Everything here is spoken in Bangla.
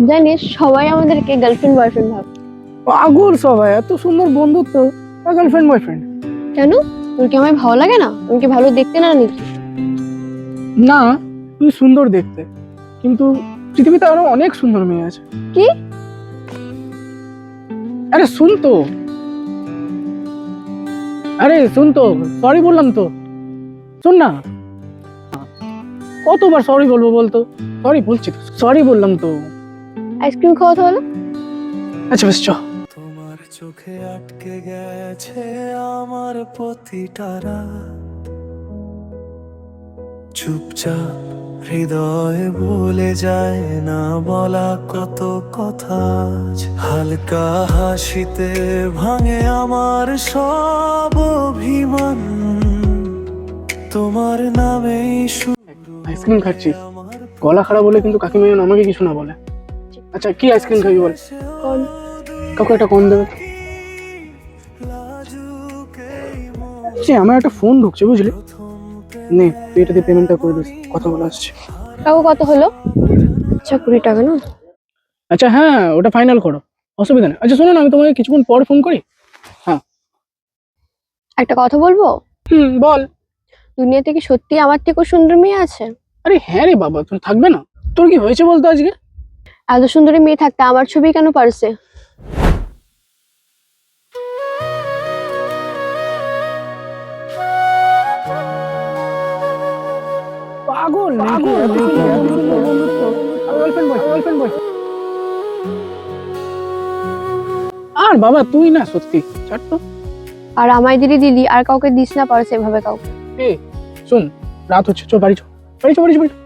জানিস সবাই আমাদেরকে গার্লফ্রেন্ড বয়ফ্রেন্ড ভাবে। পাগল সবাই, এত সুন্দর বন্ধুত্ব, গার্লফ্রেন্ড বয়ফ্রেন্ড? কেন? তোর কি আমায় ভালো লাগে না? আমি কি ভালো দেখতে না নাকি? না, তুই সুন্দর দেখতে, কিন্তু পৃথিবীতে আরো অনেক সুন্দর মেয়ে আছে। কি? আরে শুন তো, সরি বললাম তো, শোন না। কতবার সরি বলবো বলতো? সরি বলছি তো, সরি বললাম তো। আইসক্রিম খাওয়া তো হলো। আচ্ছা বেশ, চ। তোমার চোখে আটকে গেছে আমার প্রতিটা রাত, চুপচাপ হৃদয় বলে যায় না বলা কত কথা। হালকা হাসিতে ভাঙে আমার সব অভিমান, তোমার নামেই শুরু আইসক্রিম খাচ্ছিস, গলা খারাপ বলে কিন্তু কাকিমা যেন আমাকে কিছু না বলে। আচ্ছা কি আইসক্রিম খাবি বল? কোন? কাউকে একটা কম দেবে। আচ্ছা আমার একটা ফোন ঢুকছে বুঝলি, নে তুই এটা দিয়ে পেমেন্টটা করে দিস, কথা বলা আসছে। কাকু কত হলো? আচ্ছা 20 টাকা না? আচ্ছা হ্যাঁ, ওটা ফাইনাল করো, অসুবিধা নেই। আচ্ছা শোনো না, আমি তোমাকে কিছুক্ষণ পর ফোন করি। হ্যাঁ। একটা কথা বলবো? বল। দুনিয়াতে কি সত্যি আমার থেকেও সুন্দর মেয়ে আছে? আরে হ্যাঁ রে বাবা, তুমি থাকবে না? তোর কি হয়েছে বলতো আজকে? এত সুন্দরী মেয়ে থাকতে আমার ছবি কেন পারছে? পাগল নাকি? এত সুন্দর বন্ধুত্ব, গার্লফ্রেন্ড বয়ফ্রেন্ড। আর বাবা তুই না, সত্যি ছাড় তো। আর আমায় দিলি আর কাউকে দিস না পারছে এভাবে কাউকে। এ শোন, রাত হচ্ছে, চো বাড়ি চো, বাড়ি চো, বাড়ি চো, বাড়ি চো।